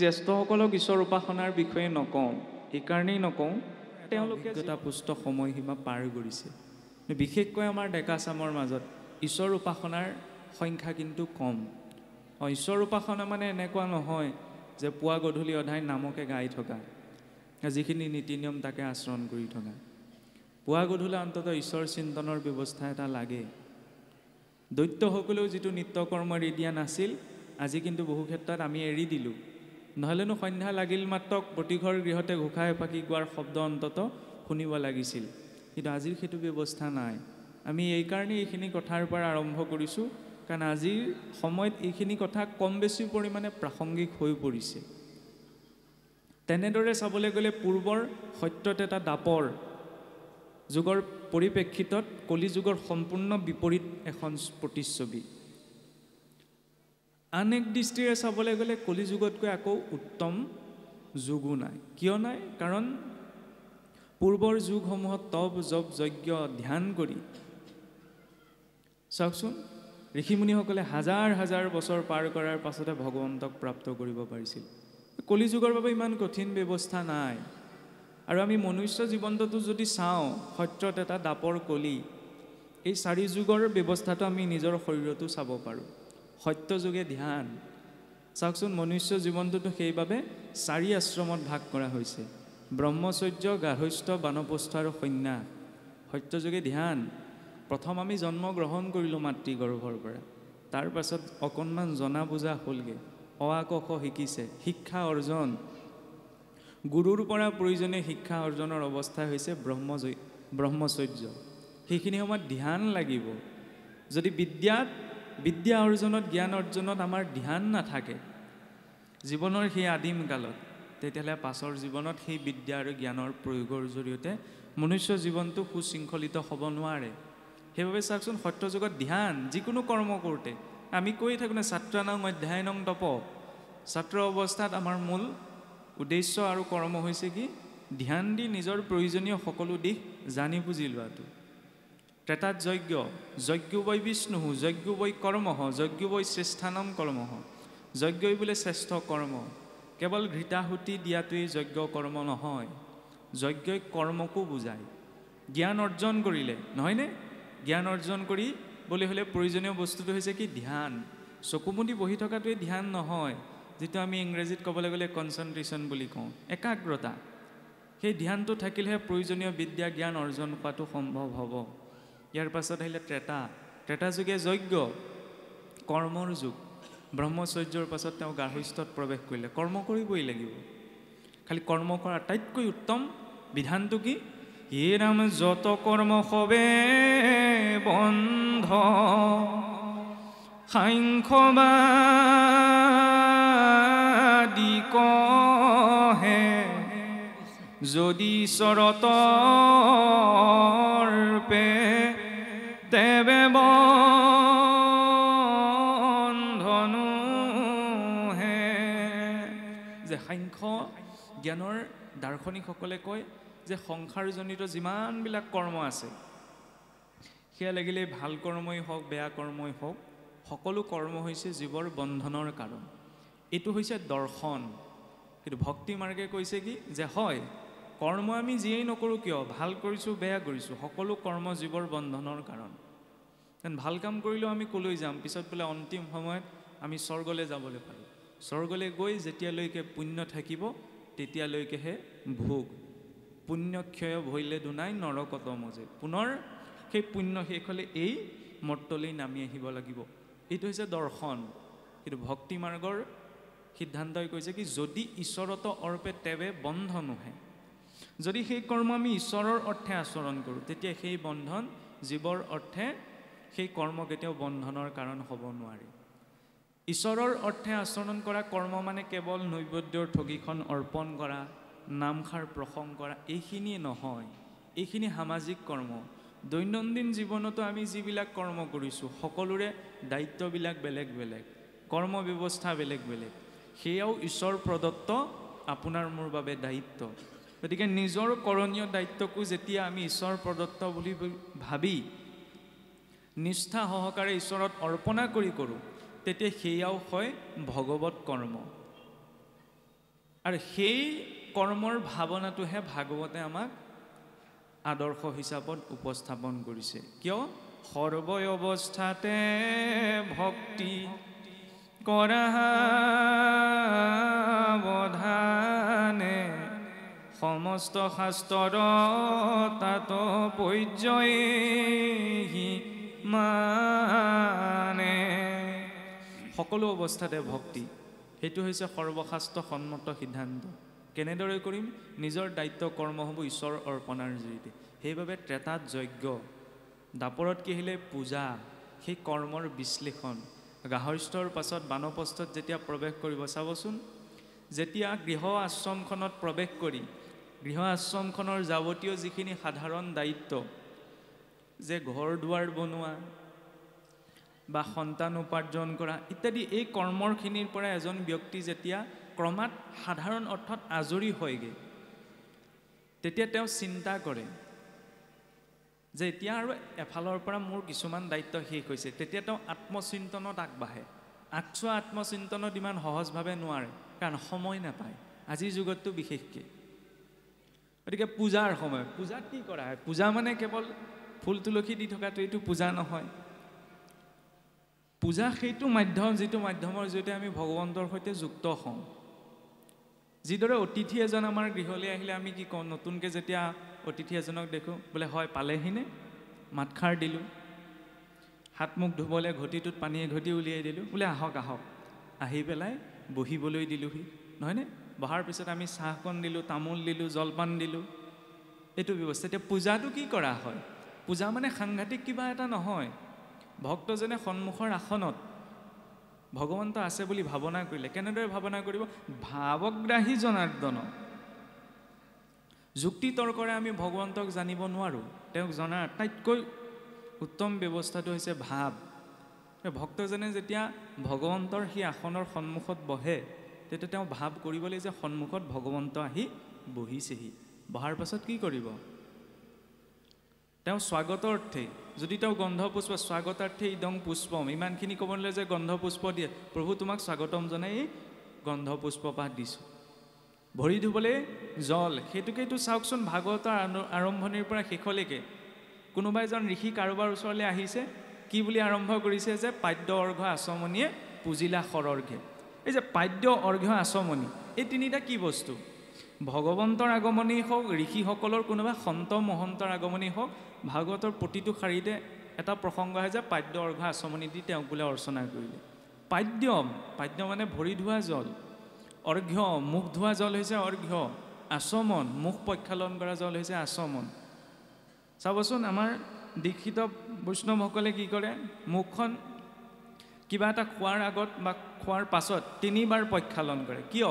জ্যেষ্ঠসকলক ঈশ্বৰ উপাসনাৰ বিষয়ে নকওঁ, এইকাৰণেই নকওঁ তেওঁলোকে এটা পুষ্ট সময়সীমা পাৰ কৰিছে। বিশেষকৈ আমাৰ ডেকাচামৰ মাজত ঈশ্বৰ উপাসনাৰ সংখ্যা কিন্তু কম। ঈশ্বৰ উপাসনা মানে এনেকুৱা নহয় যে পুৱা গধূলি অধাই নামকে গাই থকা, যিখিনি নীতি নিয়ম তাকে আচৰণ কৰি থকা। পুৱা গধূলি অন্ততঃ ঈশ্বৰ চিন্তনৰ ব্যৱস্থা এটা লাগে। দৈত্যসকলেও যিটো নিত্যকৰ্ম এৰি দিয়া নাছিল, আজি কিন্তু বহু ক্ষেত্ৰত আমি এৰি দিলোঁ। নহ'লেনো সন্ধ্যা লাগিল মাত্ৰ প্ৰতিঘৰ গৃহতে ঘোষা এফাকি গোৱাৰ শব্দ অন্ততঃ শুনিব লাগিছিল, কিন্তু আজিৰ সেইটো ব্যৱস্থা নাই। আমি এইকাৰণে এইখিনি কথাৰ পৰা আৰম্ভ কৰিছোঁ, কাৰণ আজিৰ সময়ত এইখিনি কথা কম বেছি পৰিমাণে প্ৰাসংগিক হৈ পৰিছে। তেনেদৰে চাবলৈ গ'লে পূৰ্বৰ সত্যত এটা দাপৰ যুগৰ পৰিপ্ৰেক্ষিতত কলিযুগৰ সম্পূৰ্ণ বিপৰীত এখন প্ৰতিচ্ছবি। আন এক দৃষ্টিৰে চাবলৈ গ'লে কলিযুগতকৈ আকৌ উত্তম যুগো নাই। কিয় নাই? কাৰণ পূৰ্বৰ যুগসমূহত তপ জপ যজ্ঞ ধ্যান কৰি চাওকচোন, ঋষিমুনিসকলে হাজাৰ হাজাৰ বছৰ পাৰ কৰাৰ পাছতে ভগৱন্তক প্ৰাপ্ত কৰিব পাৰিছিল। কলিযুগৰ বাবে ইমান কঠিন ব্যৱস্থা নাই। আৰু আমি মনুষ্য জীৱনটোতো যদি চাওঁ, সত্যত এটা দাপৰ কলি, এই 4 যুগৰ ব্যৱস্থাটো আমি নিজৰ শৰীৰতো চাব পাৰোঁ। সত্য যুগে ধ্যান, চাওকচোন মনুষ্য জীৱনটোতো সেইবাবে 4 আশ্ৰমত ভাগ কৰা হৈছে: ব্ৰহ্মচৰ্য, গাৰ্হস্থ্য, বানপ্ৰস্থ আৰু সন্ন্যাস। সত্য যুগে ধ্যান। প্ৰথম আমি জন্ম গ্ৰহণ কৰিলোঁ মাতৃগৰ্ভৰ পৰা, তাৰ পাছত অকণমান জনা বুজা হ'লগৈ, অ আ ক খ শিকিছে, শিক্ষা অৰ্জন। গুৰুৰ পৰা প্ৰয়োজনীয় শিক্ষা অৰ্জনৰ অৱস্থা হৈছে ব্ৰহ্মচৰ্য। সেইখিনি সময়ত ধ্যান লাগিব। যদি বিদ্যা অৰ্জনত, জ্ঞান অৰ্জনত আমাৰ ধ্যান নাথাকে জীৱনৰ সেই আদিম কালত, তেতিয়াহ'লে পাছৰ জীৱনত সেই বিদ্যা আৰু জ্ঞানৰ প্ৰয়োগৰ জৰিয়তে মনুষ্য জীৱনটো সুশৃংখলিত হ'ব নোৱাৰে। সেইবাবে চাওকচোন, সত্য যুগত ধ্যান, যিকোনো কৰ্ম কৰোঁতে আমি কৈ থাকোঁ নে ছাত্ৰানাং অধ্যয়নং তপ। ছাত্ৰ অৱস্থাত আমাৰ মূল উদ্দেশ্য আৰু কৰ্ম হৈছে কি? ধ্যান দি নিজৰ প্ৰয়োজনীয় সকলো দিশ জানি বুজি লোৱাটো। ত্ৰেতাত যজ্ঞ বৈ বিষ্ণু, যজ্ঞ বৈ কৰ্ম, যজ্ঞ বৈ শ্ৰেষ্ঠানম কৰ্ম। যজ্ঞই বোলে শ্ৰেষ্ঠ কৰ্ম। কেৱল ঘৃতাহুতি দিয়াটোৱেই যজ্ঞ কৰ্ম নহয়, যজ্ঞই কৰ্মকো বুজায়। জ্ঞান অৰ্জন কৰিলে, নহয়নে? জ্ঞান অৰ্জন কৰিবলৈ হ'লে প্ৰয়োজনীয় বস্তুটো হৈছে কি? ধ্যান। চকুমুদি বহি থকাটোৱে ধ্যান নহয়, যিটো আমি ইংৰাজীত ক'বলৈ গ'লে কনচেনট্ৰেশ্যন বুলি কওঁ, একাগ্ৰতা। সেই ধ্যানটো থাকিলেহে প্ৰয়োজনীয় বিদ্যা জ্ঞান অৰ্জন কৰাটো সম্ভৱ হ'ব। ইয়াৰ পাছত আহিলে ত্ৰেতা যুগে যজ্ঞ, কৰ্মৰ যুগ। ব্ৰহ্মচৰ্যৰ পাছত তেওঁ গাৰ্হস্থ্যত প্ৰৱেশ কৰিলে। কৰ্ম কৰিবই লাগিব। খালি কৰ্ম কৰাৰ আটাইতকৈ উত্তম বিধানটো কি? হে ৰাম যত কৰ্ম সবে বন্ধ, সাংখ্যবাদী কহে, যদি চৰতৰ্পে তেবে বন্ধনু হে। যে সাংখ্য জ্ঞানৰ দাৰ্শনিকসকলে কয় যে সংসাৰজনিত যিমানবিলাক কৰ্ম আছে, সেয়া লাগিলে ভাল কৰ্মই হওক বেয়া কৰ্মই হওক, সকলো কৰ্ম হৈছে জীৱৰ বন্ধনৰ কাৰণ। এইটো হৈছে দৰ্শন। কিন্তু ভক্তি মাৰ্গে কৈছে কি? যে হয়, কৰ্ম আমি যিয়েই নকৰোঁ কিয়, ভাল কৰিছোঁ বেয়া কৰিছোঁ, সকলো কৰ্ম জীৱৰ বন্ধনৰ কাৰণ। ভাল কাম কৰিলেও আমি ক'লৈ যাম? পিছত বোলে অন্তিম সময়ত আমি স্বৰ্গলৈ যাবলৈ পাৰোঁ। স্বৰ্গলৈ গৈ যেতিয়ালৈকে পুণ্য থাকিব তেতিয়ালৈকেহে ভোগ। পুণ্যক্ষয় ভৈলে দুনাই নৰকত মজে। পুনৰ সেই পুণ্য শেষ হ'লে এই মৰ্তলৈ নামি আহিব লাগিব। এইটো হৈছে দৰ্শন। কিন্তু ভক্তি মাৰ্গৰ সিদ্ধান্তই কৈছে কি? যদি ঈশ্বৰত অৰ্পে তেবে বন্ধনোহে। যদি সেই কৰ্ম আমি ঈশ্বৰৰ অৰ্থে আচৰণ কৰোঁ, তেতিয়া সেই বন্ধন জীৱৰ অৰ্থে, সেই কৰ্ম কেতিয়াও বন্ধনৰ কাৰণ হ'ব নোৱাৰে। ঈশ্বৰৰ অৰ্থে আচৰণ কৰা কৰ্ম মানে কেৱল নৈবেদ্যৰ ঠগীখন অৰ্পণ কৰা, নামষাৰ প্ৰসংগ কৰা, এইখিনিয়ে নহয়। এইখিনি সামাজিক কৰ্ম। দৈনন্দিন জীৱনতো আমি যিবিলাক কৰ্ম কৰিছোঁ, সকলোৰে দায়িত্ববিলাক বেলেগ বেলেগ, কৰ্ম ব্যৱস্থা বেলেগ বেলেগ। সেয়াও ঈশ্বৰ প্ৰদত্ত আপোনাৰ মোৰ বাবে দায়িত্ব। গতিকে নিজৰ কৰণীয় দায়িত্বকো যেতিয়া আমি ঈশ্বৰ প্ৰদত্ত বুলি ভাবি নিষ্ঠা সহকাৰে ঈশ্বৰত অৰ্পণা কৰি কৰোঁ, তেতিয়া সেয়াও হয় ভগৱত কৰ্ম। আৰু সেই কৰ্মৰ ভাৱনাটোহে ভাগৱতে আমাক আদৰ্শ হিচাপত উপস্থাপন কৰিছে। কিয়? সৰ্ব অৱস্থাতে ভক্তি কৰা বধানে সমস্ত শাস্ত্ৰৰ তাৎপৰ্যই মানে। সকলো অৱস্থাতে ভক্তি, সেইটো হৈছে সৰ্বশাস্ত্ৰ সন্মত সিদ্ধান্ত। কেনেদৰে কৰিম? নিজৰ দায়িত্ব কৰ্ম হ'ব ঈশ্বৰৰ অৰ্পণাৰ জৰিয়তে। সেইবাবে ত্ৰেতাত যজ্ঞ, দাপৰত কি আহিলে? পূজা, সেই কৰ্মৰ বিশ্লেষণ। গাহস্থৰ পাছত বানপ্ৰস্থত যেতিয়া প্ৰৱেশ কৰিব, চাবচোন, যেতিয়া গৃহ আশ্ৰমখনত প্ৰৱেশ কৰি গৃহ আশ্ৰমখনৰ যাৱতীয় যিখিনি সাধাৰণ দায়িত্ব, যে ঘৰ দুৱাৰ বনোৱা বা সন্তান উপাৰ্জন কৰা ইত্যাদি, এই কৰ্মৰখিনিৰ পৰা এজন ব্যক্তি যেতিয়া ক্ৰমাৎ সাধাৰণ অৰ্থত আজৰি হয়গৈ, তেতিয়া তেওঁ চিন্তা কৰে যে এতিয়া আৰু এফালৰ পৰা মোৰ কিছুমান দায়িত্ব শেষ হৈছে। তেতিয়া তেওঁ আত্মচিন্তনত আগবাঢ়ে। আগচোৱা আত্মচিন্তনত ইমান সহজভাৱে নোৱাৰে, কাৰণ সময় নাপায় আজিৰ যুগততো বিশেষকৈ। গতিকে পূজাৰ সময়, পূজাত কি কৰা হয়? পূজা মানে কেৱল ফুল তুলসী দি থকাটো এইটো পূজা নহয়। পূজা সেইটো মাধ্যম, যিটো মাধ্যমৰ জৰিয়তে আমি ভগৱন্তৰ সৈতে যুক্ত হওঁ। যিদৰে অতিথি এজন আমাৰ গৃহলৈ আহিলে আমি কি কওঁ? নতুনকৈ যেতিয়া অতিথি এজনক দেখোঁ, বোলে হয় পালেহিনে, মাতষাৰ দিলোঁ, হাত মুখ ধুবলৈ ঘটিটোত পানী এঘটি উলিয়াই দিলোঁ, বোলে আহক আহক, আহি পেলাই বহিবলৈ দিলোঁহি, নহয়নে? বহাৰ পিছত আমি চাহকণ দিলোঁ, তামোল দিলোঁ, জলপান দিলোঁ, এইটো ব্যৱস্থা। এতিয়া পূজাটো কি কৰা হয়? পূজা মানে সাংঘাতিক কিবা এটা নহয়। ভক্তজনে সন্মুখৰ আসনত ভগৱন্ত আছে বুলি ভাৱনা কৰিলে। কেনেদৰে ভাৱনা কৰিব? ভাৱগ্ৰাহী জনাৰ্দন। যুক্তি তৰ্কৰে আমি ভগৱন্তক জানিব নোৱাৰোঁ। তেওঁক জনাৰ আটাইতকৈ উত্তম ব্যৱস্থাটো হৈছে ভাৱ। ভক্তজনে যেতিয়া ভগৱন্তৰ সেই আসনৰ সন্মুখত বহে, তেতিয়া তেওঁ ভাৱ কৰিব লাগে যে সন্মুখত ভগৱন্ত আহি বহিছেহি। বহাৰ পাছত কি কৰিব? তেওঁ স্বাগতাৰ্থে, যদি তেওঁ গন্ধপুষ্প, স্বাগতাৰ্থে ইদং পুষ্পম, ইমানখিনি ক'ব নালাগে যে গন্ধপুষ্প দিয়ে। প্ৰভু তোমাক স্বাগতম জনাই এই গন্ধপুষ্পপাত দিছোঁ। ভৰি ধুবলৈ জল, সেইটোকেইটো চাওকচোন, ভাগৱতৰ আৰম্ভণিৰ পৰা শেষলৈকে কোনোবা এজন ঋষি কাৰোবাৰ ওচৰলৈ আহিছে, কি বুলি আৰম্ভ কৰিছে? যে পাদ্য অৰ্ঘ্য আচমনিয়ে পুজিলা সৰৰ্ঘে। এই যে পাদ্য অৰ্ঘ্য আচমনি, এই তিনিটা কি বস্তু? ভগৱন্তৰ আগমনেই হওক, ঋষিসকলৰ কোনোবা সন্ত মহন্তৰ আগমনেই হওক, ভাগৱতৰ প্ৰতিটো শাৰীতে এটা প্ৰসংগ আহে যে পাদ্য অৰ্ঘ্য আচমনি দি তেওঁক বোলে অৰ্চনা কৰিলে। পাদ্য, পাদ্য মানে ভৰি ধোৱা জল, অৰ্ঘ্য মুখ ধোৱা জল হৈছে অৰ্ঘ্য, আচমন মুখ প্ৰক্ষালন কৰা জল হৈছে আচমন। চাবচোন, আমাৰ দীক্ষিত বৈষ্ণৱসকলে কি কৰে? মুখখন কিবা এটা খোৱাৰ আগত বা খোৱাৰ পাছত 3 বাৰ প্ৰক্ষালন কৰে। কিয়?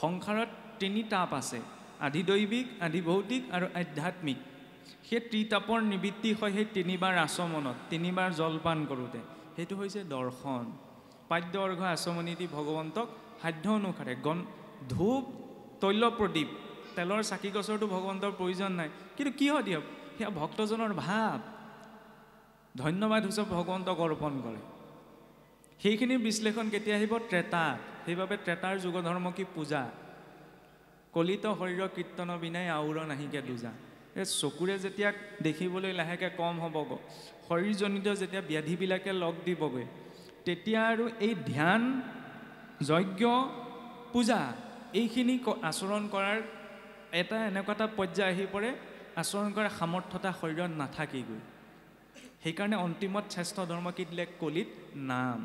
সংসাৰত 3 তাপ আছে, আধি দৈবিক, আধি ভৌতিক আৰু আধ্যাত্মিক। সেই ত্ৰিতাপৰ নিবৃত্তি হয় সেই 3 বাৰ আচমনত, 3 বাৰ জলপান কৰোঁতে। সেইটো হৈছে দৰ্শন। পাদ্য অৰ্ঘ্য আচমনি দি ভগৱন্তক সাধ্য অনুসাৰে ধূপ, তৈল, প্ৰদীপ, তেলৰ চাকি গছৰটো ভগৱন্তৰ প্ৰয়োজন নাই, কিন্তু কিয় দিয়ক? সেয়া ভক্তজনৰ ভাৱ, ধন্যবাদ হিচাপে ভগৱন্তক অৰ্পণ কৰে। সেইখিনি বিশ্লেষণ কেতিয়া আহিব? ত্ৰেতাত। সেইবাবে ত্ৰেতাৰ যুগ ধৰ্ম কি? পূজা। কলিত শৰীৰ কীৰ্তন বিনাই আউৰ নাহিকে দুজা। এই চকুৰে যেতিয়া দেখিবলৈ লাহেকৈ কম হ'বগৈ, শৰীৰজনিত যেতিয়া ব্যাধিবিলাকে লগ দিবগৈ, তেতিয়া আৰু এই ধ্যান, যজ্ঞ, পূজা এইখিনি আচৰণ কৰাৰ এটা এনেকুৱা এটা পৰ্যায় আহি পৰে, আচৰণ কৰাৰ সামৰ্থ্যতা শৰীৰত নাথাকেগৈ। সেইকাৰণে অন্তিমত শ্ৰেষ্ঠ ধৰ্ম কি দিলে? কলিত নাম।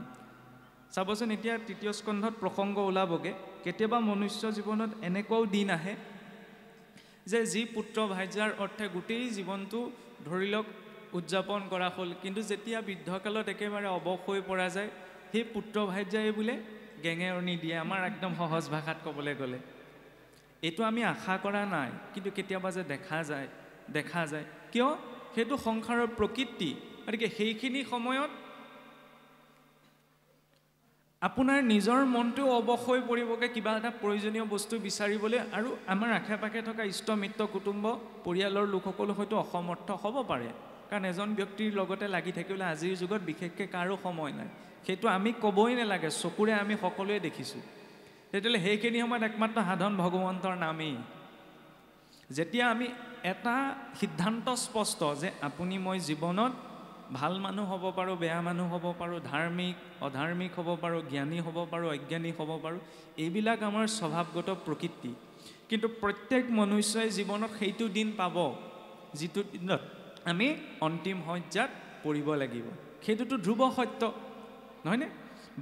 চাবচোন, এতিয়া 3য় স্কন্ধত প্ৰসংগ ওলাবগৈ। কেতিয়াবা মনুষ্য জীৱনত এনেকুৱাও দিন আহে যে যি পুত্ৰ ভাৰ্যাৰ অৰ্থে গোটেই জীৱনটো ধৰি লওক উদযাপন কৰা হ'ল, কিন্তু যেতিয়া বৃদ্ধকালত একেবাৰে অৱস হৈ পৰা যায়, সেই পুত্ৰ ভাৰ্যাই বোলে গেঙেৰণি দিয়ে। আমাৰ একদম সহজ ভাষাত ক'বলৈ গ'লে এইটো আমি আশা কৰা নাই, কিন্তু কেতিয়াবা যে দেখা যায়। কিয়? সেইটো সংসাৰৰ প্ৰকৃতি। গতিকে সেইখিনি সময়ত আপোনাৰ নিজৰ মনটোও অৱস হৈ পৰিবগৈ কিবা এটা প্ৰয়োজনীয় বস্তু বিচাৰিবলৈ, আৰু আমাৰ আশে পাশে থকা ইষ্ট মিত্ৰ কুটুম্ব পৰিয়ালৰ লোকসকলো হয়তো অসমৰ্থ হ'ব পাৰে, কাৰণ এজন ব্যক্তিৰ লগতে লাগি থাকিবলৈ আজিৰ যুগত বিশেষকৈ কাৰো সময় নাই। সেইটো আমি ক'বই নালাগে, চকুৰে আমি সকলোৱে দেখিছোঁ। তেতিয়াহ'লে সেইখিনি সময়ত একমাত্ৰ সাধন ভগৱন্তৰ নামেই। যেতিয়া আমি এটা সিদ্ধান্ত স্পষ্ট যে আপুনি মই জীৱনত ভাল মানুহ হ'ব পাৰোঁ, বেয়া মানুহ হ'ব পাৰোঁ, ধাৰ্মিক অধাৰ্মিক হ'ব পাৰোঁ, জ্ঞানী হ'ব পাৰোঁ, অজ্ঞানী হ'ব পাৰোঁ, এইবিলাক আমাৰ স্বভাৱগত প্ৰকৃতি। কিন্তু প্ৰত্যেক মনুষ্যই জীৱনত সেইটো দিন পাব যিটো দিনত আমি অন্তিম শয্যাত পৰিব লাগিব। সেইটোতো ধ্ৰুৱ সত্য নহয়নে?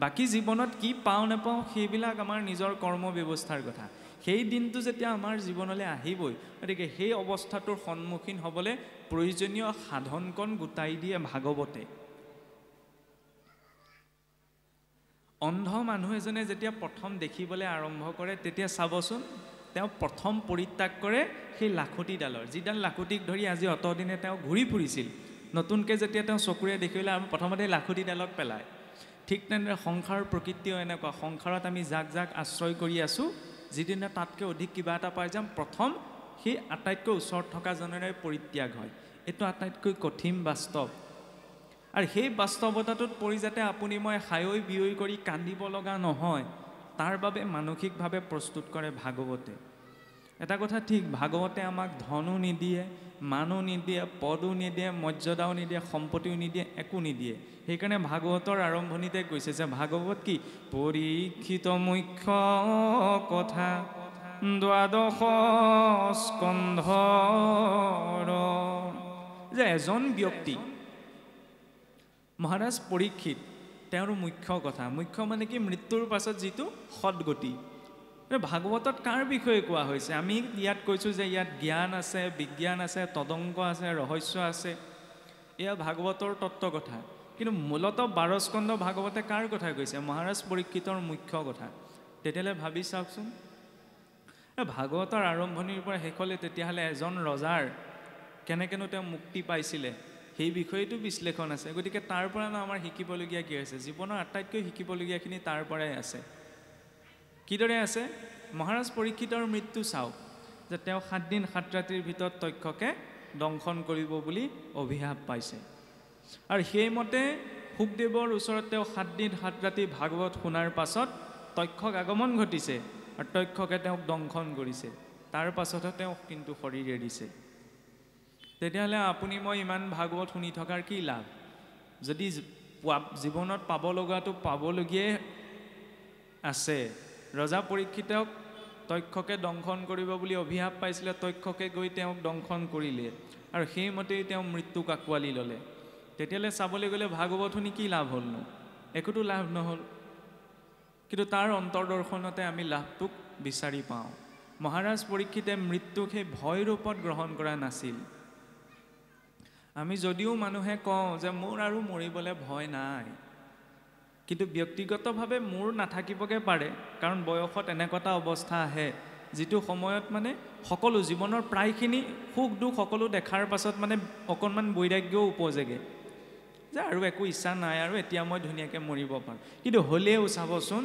বাকী জীৱনত কি পাওঁ নাপাওঁ সেইবিলাক আমাৰ নিজৰ কৰ্ম ব্যৱস্থাৰ কথা। সেই দিনটো যেতিয়া আমাৰ জীৱনলৈ আহিবই, গতিকে সেই অৱস্থাটোৰ সন্মুখীন হ'বলৈ প্ৰয়োজনীয় সাধনকণ গোটাই দিয়ে ভাগৱতে। অন্ধ মানুহ এজনে যেতিয়া প্ৰথম দেখিবলৈ আৰম্ভ কৰে, তেতিয়া চাবচোন তেওঁ প্ৰথম পৰিত্যাগ কৰে সেই লাখুটিডালৰ, যিডাল লাখুটিক ধৰি আজি অতদিনে তেওঁ ঘূৰি ফুৰিছিল। নতুনকৈ যেতিয়া তেওঁ চকুৰে দেখিবলৈ আৰু প্ৰথমতে লাখুটিডালক পেলায়। ঠিক তেনেদৰে সংসাৰৰ প্ৰকৃতিও এনেকুৱা। সংসাৰত আমি যাক যাক আশ্ৰয় কৰি আছোঁ, যিদিনা তাতকৈ অধিক কিবা এটা পাই যাম, প্ৰথম সেই আটাইতকৈ ওচৰত থকা জনেৰে পৰিত্যাগ হয়। এইটো আটাইতকৈ কঠিন বাস্তৱ। আৰু সেই বাস্তৱতাটোত পৰি যাতে আপুনি মই হায়ৈ বিয়ৈ কৰি কান্দিব লগা নহয়, তাৰ বাবে মানসিকভাৱে প্ৰস্তুত কৰে ভাগৱতে। এটা কথা ঠিক, ভাগৱতে আমাক ধনো নিদিয়ে, মানো নিদিয়ে, পদো নিদিয়ে, মৰ্যাদাও নিদিয়ে, সম্পত্তিও নিদিয়ে, একো নিদিয়ে। সেইকাৰণে ভাগৱতৰ আৰম্ভণিতে কৈছে যে ভাগৱত কি? পৰীক্ষিত মুখ্য কথা দ্বাদশ স্কন্ধৰ। যে এজন ব্যক্তি মহাৰাজ পৰীক্ষিত, তেওঁৰ মুখ্য কথা। মুখ্য মানে কি? মৃত্যুৰ পাছত যিটো সদগতি। ভাগৱতত কাৰ বিষয়ে কোৱা হৈছে? আমি ইয়াত কৈছোঁ যে ইয়াত জ্ঞান আছে, বিজ্ঞান আছে, তদংগ আছে, ৰহস্য আছে, এয়া ভাগৱতৰ তত্ত্ব কথা। কিন্তু মূলতঃ 12 স্কন্ধ ভাগৱতে কাৰ কথা কৈছে? মহাৰাজ পৰীক্ষিতৰ মুখ্য কথা। তেতিয়াহ'লে ভাবি চাওকচোন, ভাগৱতৰ আৰম্ভণিৰ পৰা শেষলৈ তেতিয়াহ'লে এজন ৰজাৰ কেনেকৈনো তেওঁ মুক্তি পাইছিলে সেই বিষয়েতো বিশ্লেষণ আছে। গতিকে তাৰ পৰানো আমাৰ শিকিবলগীয়া কি হৈছে? জীৱনৰ আটাইতকৈ শিকিবলগীয়াখিনি তাৰ পৰাই আছে। কিদৰে আছে? মহাৰাজ পৰীক্ষিতৰ মৃত্যু চাওক, যে তেওঁ 7 দিন 7 ৰাতিৰ ভিতৰত তক্ষকে দংশন কৰিব বুলি অভিশাপ পাইছে। আৰু সেইমতে শুকদেৱৰ ওচৰত তেওঁ 7 দিন 7 ৰাতি ভাগৱত শুনাৰ পাছত তক্ষক আগমন ঘটিছে আৰু তক্ষকে তেওঁক দংশন কৰিছে। তাৰ পাছতহে তেওঁক কিন্তু শৰীৰ এৰিছে। তেতিয়াহ'লে আপুনি মই ইমান ভাগৱত শুনি থকাৰ কি লাভ? যদি জীৱনত পাব লগাটো পাবলগীয়াই আছে। ৰজা পৰীক্ষিতক তক্ষকে দংশন কৰিব বুলি অভিশাপ পাইছিলে, তক্ষকে গৈ তেওঁক দংশন কৰিলে আৰু সেইমতেই তেওঁ মৃত্যুক আঁকোৱালি ল'লে। তেতিয়াহ'লে চাবলৈ গ'লে ভাগৱত শুনি কি লাভ হ'লনো? একোতো লাভ নহ'ল। কিন্তু তাৰ অন্তৰ্দৰ্শনতে আমি লাভটোক বিচাৰি পাওঁ। মহাৰাজ পৰীক্ষিতে মৃত্যুক সেই ভয় ৰূপত গ্ৰহণ কৰা নাছিল। আমি যদিও মানুহে কওঁ যে মোৰ আৰু মৰিবলৈ ভয় নাই, কিন্তু ব্যক্তিগতভাৱে মোৰ নাথাকিবগৈ পাৰে, কাৰণ বয়সত এনেকুৱা এটা অৱস্থা আহে যিটো সময়ত মানে সকলো জীৱনৰ প্ৰায়খিনি সুখ দুখ সকলো দেখাৰ পাছত মানে অকণমান বৈৰাগ্যও উপজেগে যে আৰু একো ইচ্ছা নাই আৰু এতিয়া মই ধুনীয়াকৈ মৰিব পাৰোঁ। কিন্তু হ'লেও চাবচোন,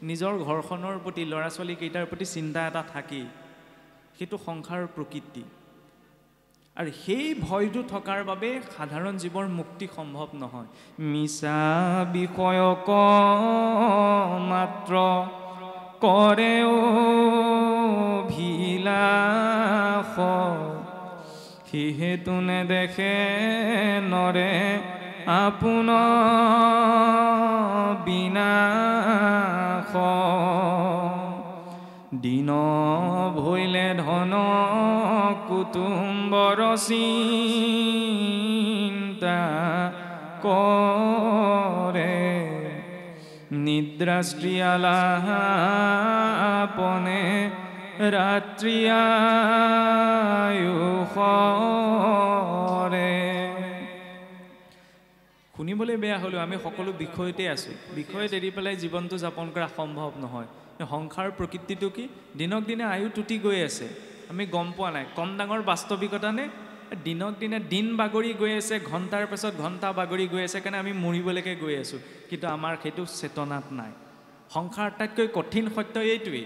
নিজৰ ঘৰখনৰ প্ৰতি, ল'ৰা ছোৱালীকেইটাৰ প্ৰতি চিন্তা এটা থাকেই। সেইটো সংসাৰৰ প্ৰকৃতি। আৰু সেই ভয়টো থকাৰ বাবে সাধাৰণ জীৱৰ মুক্তি সম্ভৱ নহয়। মিছা বিষয়ক মাত্ৰ কৰে অভিলাষ, সিহেতু নেদেখে নৰে আপোন বিনাশ। দিন ভৈলে ধন কুটুম্বৰ চিন্তা কৰে, নিদ্ৰাশ্ৰিয়ালাপনে ৰাত্ৰি আয়ুষৰে। শুনিবলৈ বেয়া হ'লেও আমি সকলো বিষয়তে আছোঁ। বিষয়ত এৰি পেলাই জীৱনটো যাপন কৰা সম্ভৱ নহয়। সংসাৰ প্ৰকৃতিটো কি? দিনক দিনে আয়ু টুটি গৈ আছে, আমি গম পোৱা নাই। কম ডাঙৰ বাস্তৱিকতা নে? দিনক দিনে দিন বাগৰি গৈ আছে, ঘণ্টাৰ পাছত ঘণ্টা বাগৰি গৈ আছে, কাৰণে আমি মৰিবলৈকে গৈ আছোঁ, কিন্তু আমাৰ সেইটো চেতনাত নাই। সংসাৰ আটাইতকৈ কঠিন সত্য এইটোৱেই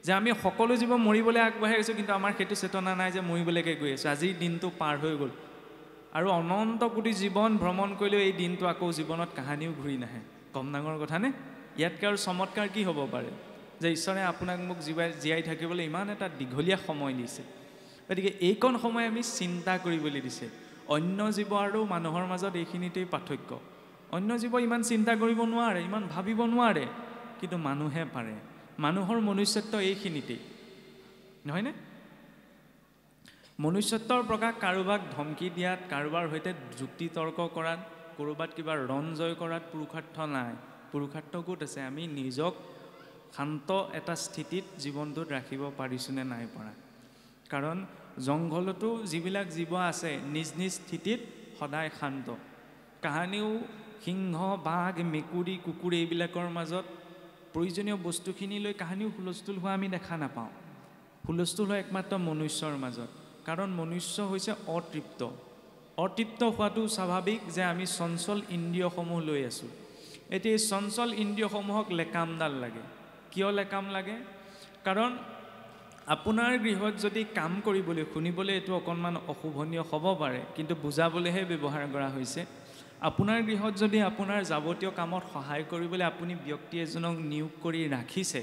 যে আমি সকলো জীৱ মৰিবলৈ আগবাঢ়ি আছোঁ, কিন্তু আমাৰ সেইটো চেতনা নাই যে মৰিবলৈকে গৈ আছোঁ। আজিৰ দিনটো পাৰ হৈ গ'ল আৰু অনন্ত কোটি জীৱন ভ্ৰমণ কৰিলেও এই দিনটো আকৌ জীৱনত কাহানিও ঘূৰি নাহে। কম ডাঙৰ কথা নে? ইয়াতকৈ আৰু চমৎকাৰ কি হ'ব পাৰে যে ঈশ্বৰে আপোনাক মোক জীয়াই থাকিবলৈ ইমান এটা দীঘলীয়া সময় দিছে। গতিকে এইকণ সময় আমি চিন্তা কৰিবলৈ দিছে। অন্য জীৱ আৰু মানুহৰ মাজত এইখিনিতেই পাৰ্থক্য। অন্য জীৱ ইমান চিন্তা কৰিব নোৱাৰে, ইমান ভাবিব নোৱাৰে, কিন্তু মানুহে পাৰে। মানুহৰ মনুষ্যত্ব এইখিনিতেই, নহয়নে? মনুষ্যত্বৰ প্ৰকাশ কাৰোবাক ধমকি দিয়াত, কাৰোবাৰ সৈতে যুক্তি তৰ্ক কৰাত, ক'ৰবাত কিবা ৰণ জয় কৰাত পুৰুষাৰ্থ নাই। পুৰুষাৰ্থ ক'ত আছে? আমি নিজক শান্ত এটা স্থিতিত জীৱনটোত ৰাখিব পাৰিছোঁনে নাই পৰা। কাৰণ জংঘলতো যিবিলাক জীৱ আছে নিজ নিজ স্থিতিত সদায় শান্ত। কাহানিও সিংহ, বাঘ, মেকুৰী, কুকুৰ এইবিলাকৰ মাজত প্ৰয়োজনীয় বস্তুখিনি লৈ কাহানিও হুলস্থুল হোৱা আমি দেখা নাপাওঁ। হুলস্থুল হয় একমাত্ৰ মনুষ্যৰ মাজত। কাৰণ মনুষ্য হৈছে অতৃপ্ত। অতৃপ্ত হোৱাটো স্বাভাৱিক যে আমি চঞ্চল ইন্দ্ৰিয়সমূহ লৈ আছোঁ। এতিয়া এই চঞ্চল ইন্দ্ৰিয়সমূহক লেকামডাল লাগে। কিয় লেকাম লাগে? কাৰণ আপোনাৰ গৃহত যদি কাম কৰিবলৈ, শুনিবলৈ এইটো অকণমান অশোভনীয় হ'ব পাৰে, কিন্তু বুজাবলৈহে ব্যৱহাৰ কৰা হৈছে। আপোনাৰ গৃহত যদি আপোনাৰ যাৱতীয় কামত সহায় কৰিবলৈ আপুনি ব্যক্তি এজনক নিয়োগ কৰি ৰাখিছে,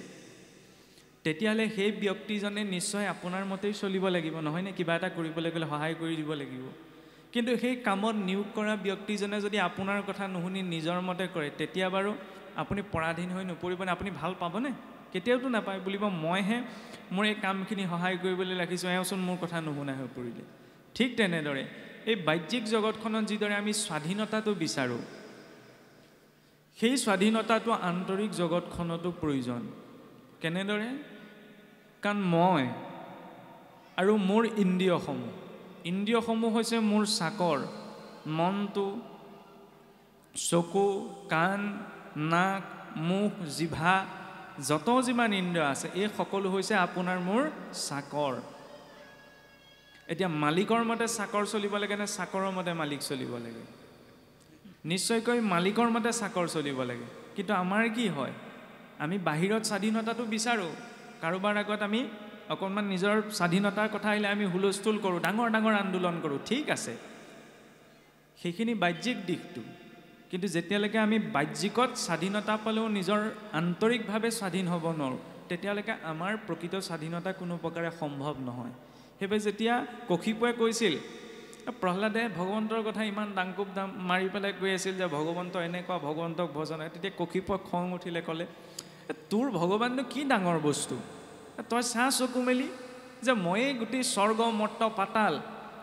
তেতিয়াহ'লে সেই ব্যক্তিজনে নিশ্চয় আপোনাৰ মতেই চলিব লাগিব, নহয়নে? কিবা এটা কৰিবলৈ গ'লে সহায় কৰি দিব লাগিব। কিন্তু সেই কামত নিয়োগ কৰা ব্যক্তিজনে যদি আপোনাৰ কথা নুশুনি নিজৰ মতে কৰে, তেতিয়া বাৰু আপুনি পৰাধীন হৈ নপৰিবনে? আপুনি ভাল পাবনে? কেতিয়াওতো নাপায়। বুলিব মইহে মোৰ এই কামখিনি সহায় কৰিবলৈ ৰাখিছোঁ, এওঁচোন মোৰ কথা নুশুনা হৈ পৰিলে। ঠিক তেনেদৰে এই বাহ্যিক জগতখনত যিদৰে আমি স্বাধীনতাটো বিচাৰোঁ, সেই স্বাধীনতাটো আন্তৰিক জগতখনতো প্ৰয়োজন। কেনেদৰে? কাৰণ মই আৰু মোৰ ইন্দ্ৰিয়সমূহ হৈছে মোৰ চাকৰ। মনটো, চকু, কাণ, নাক, মুখ, জিভা, যত যিমান ইন্দ্ৰিয় আছে এই সকলো হৈছে আপোনাৰ মোৰ চাকৰ। এতিয়া মালিকৰ মতে চাকৰ চলিব লাগে নে চাকৰৰ মতে মালিক চলিব লাগে? নিশ্চয়কৈ মালিকৰ মতে চাকৰ চলিব লাগে। কিন্তু আমাৰ কি হয়, আমি বাহিৰত স্বাধীনতাটো বিচাৰোঁ। কাৰোবাৰ আগত আমি অকণমান নিজৰ স্বাধীনতাৰ কথা আহিলে আমি হুলস্থুল কৰোঁ, ডাঙৰ ডাঙৰ আন্দোলন কৰোঁ। ঠিক আছে, সেইখিনি বাহ্যিক দিশটো। কিন্তু যেতিয়ালৈকে আমি বাহ্যিকত স্বাধীনতা পালেও নিজৰ আন্তৰিকভাৱে স্বাধীন হ'ব নোৱাৰোঁ, তেতিয়ালৈকে আমাৰ প্ৰকৃত স্বাধীনতা কোনো প্ৰকাৰে সম্ভৱ নহয়। সেইবাবে যেতিয়া কশিপুৱে কৈছিল, প্ৰহ্লাদে ভগৱন্তৰ কথা ইমান দাংকোপ মাৰি পেলাই কৈ আছিল যে ভগৱন্ত এনেকুৱা, ভগৱন্তক ভজন, তেতিয়া কশিপুৱক খং উঠিলে, ক'লে তোৰ ভগৱাননো কি ডাঙৰ বস্তু? তই চাহ চকু মেলি যে ময়েই গোটেই স্বৰ্গ মৰ্ত পাতাল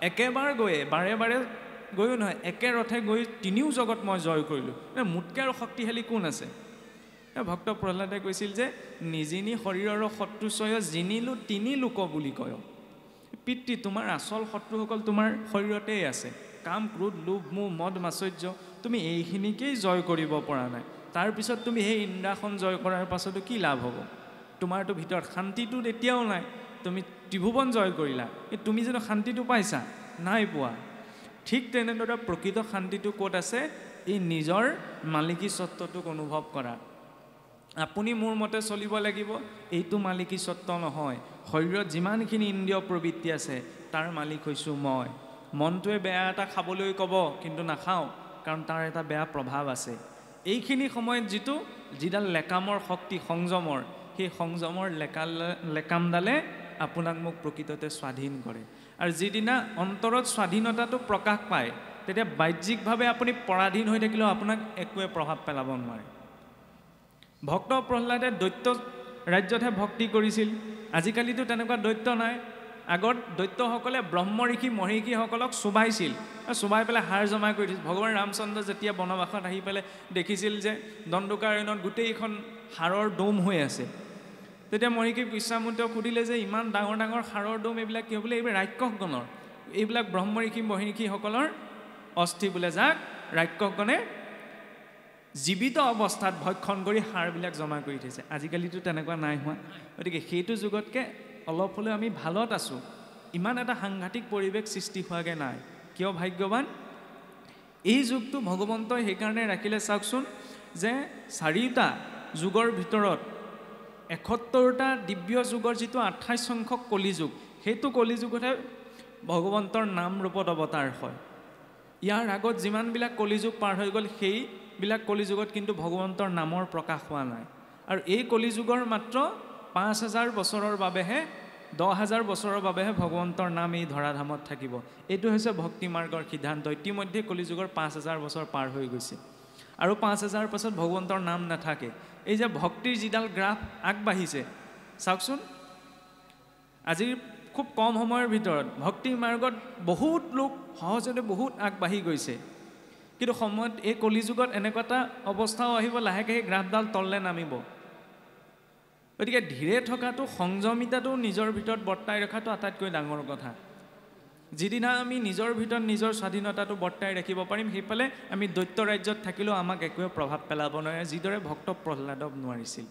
একেবাৰ গৈয়ে, বাৰে বাৰে গৈও নহয়, একে ৰথে গৈ তিনিও জগত মই জয় কৰিলোঁ। মোতকৈ আৰু শক্তিশালী কোন আছে? ভক্ত প্ৰহ্লাদে কৈছিল যে নিজিনি শৰীৰৰ শত্ৰুচয় জিনিলো তিনি লোক বুলি কয়। পিতৃ, তোমাৰ আচল শত্ৰুসকল তোমাৰ শৰীৰতেই আছে। কাম, ক্ৰোধ, লোভ, মোহ, মদ, মাচৰ্য, তুমি এইখিনিকেই জয় কৰিব পৰা নাই। তাৰপিছত তুমি সেই ইন্দ্ৰাসন জয় কৰাৰ পাছতো কি লাভ হ'ব? তোমাৰতো ভিতৰত শান্তিটো এতিয়াও নাই। তুমি ত্ৰিভুৱন জয় কৰিলা, তুমি জানো শান্তিটো পাইছা? নাই পোৱা। ঠিক তেনেদৰে প্ৰকৃত শান্তিটো ক'ত আছে? এই নিজৰ মালিকী স্বত্বটোক অনুভৱ কৰা। আপুনি মোৰ মতে চলিব লাগিব, এইটো মালিকী স্বত্ব নহয়। শৰীৰত যিমানখিনি ইন্দ্ৰিয় প্ৰবৃত্তি আছে তাৰ মালিক হৈছোঁ মই। মনটোৱে বেয়া এটা খাবলৈ ক'ব, কিন্তু নাখাওঁ, কাৰণ তাৰ এটা বেয়া প্ৰভাৱ আছে। এইখিনি সময়ত যিডাল লেকামৰ শক্তি, সংযমৰ, সেই সংযমৰ লেকামডালে আপোনাক মোক প্ৰকৃততে স্বাধীন কৰে। আৰু যিদিনা অন্তৰত স্বাধীনতাটো প্ৰকাশ পায়, তেতিয়া বাহ্যিকভাৱে আপুনি পৰাধীন হৈ থাকিলেও আপোনাক একোৱে প্ৰভাৱ পেলাব নোৱাৰে। ভক্ত প্ৰহ্লাদে দৈত্য ৰাজ্যতহে ভক্তি কৰিছিল। আজিকালিতো তেনেকুৱা দৈত্য নাই। আগত দৈত্যসকলে ব্ৰহ্ম ঋষি মহিষীসকলক চুবাইছিল, চুবাই পেলাই হাৰ জমা কৰি দিছিল। ভগৱান ৰামচন্দ্ৰ যেতিয়া বনবাসত আহি পেলাই দেখিছিল যে দণ্ডকাৰণ্যত গোটেইখন হাড়ৰ দৌম হৈ আছে, তেতিয়া মহিষী বিশ্বামিত্ৰক সুধিলে যে ইমান ডাঙৰ ডাঙৰ হাড়ৰ দৌম এইবিলাক কিয়? বোলে এইবিলাক ৰাক্ষসগণৰ, এইবিলাক ব্ৰহ্ম ঋষি মহিষীসকলৰ অস্থি বোলে, যাক ৰাক্ষসগণে জীৱিত অৱস্থাত ভক্ষণ কৰি হাড়বিলাক জমা কৰি থৈছে। আজিকালিতো তেনেকুৱা নাই হোৱা। গতিকে সেইটো যুগতকৈ অলপ হ'লেও আমি ভালত আছোঁ। ইমান এটা সাংঘাতিক পৰিৱেশ সৃষ্টি হোৱাকৈ নাই। কিয় ভাগ্যৱান? এই যুগটো ভগৱন্তই সেইকাৰণে ৰাখিলে। চাওকচোন যে 4টা যুগৰ ভিতৰত 71টা দিব্য যুগৰ যিটো 28 সংখ্যক কলিযুগ, সেইটো কলিযুগতহে ভগৱন্তৰ নাম ৰূপত অৱতাৰ হয়। ইয়াৰ আগত যিমানবিলাক কলিযুগ পাৰ হৈ গ'ল, সেই বিলাক কলিযুগত কিন্তু ভগৱন্তৰ নামৰ প্ৰকাশ হোৱা নাই আৰু এই কলিযুগৰ মাত্ৰ 5000 বছৰৰ বাবেহে 10000 বছৰৰ বাবেহে ভগৱন্তৰ নাম এই ধৰাধামত থাকিব এইটো হৈছে ভক্তি মাৰ্গৰ সিদ্ধান্ত ইতিমধ্যে কলিযুগৰ 5000 বছৰ পাৰ হৈ গৈছে আৰু 5000 পাছত ভগৱন্তৰ নাম নাথাকে এই যে ভক্তিৰ যিডাল গ্ৰাফ আগবাঢ়িছে চাওকচোন আজিৰ খুব কম সময়ৰ ভিতৰত ভক্তি মাৰ্গত বহুত লোক সহজতে বহুত আগবাঢ়ি গৈছে কিন্তু সময়ত এই কলিযুগত এনেকুৱা এটা অৱস্থাও আহিব লাহেকৈ এই গ্ৰাফডাল তললৈ নামিব গতিকে ধীৰে থকাটো সংযমিতাটো নিজৰ ভিতৰত বৰ্তাই ৰখাটো আটাইতকৈ ডাঙৰ কথা যিদিনা আমি নিজৰ ভিতৰত নিজৰ স্বাধীনতাটো বৰ্তাই ৰাখিব পাৰিম সেইফালে আমি দৈত্য ৰাজ্যত থাকিলেও আমাক একোৱে প্ৰভাৱ পেলাব নোৱাৰে যিদৰে ভক্ত প্ৰহ্লাদক নোৱাৰিছিল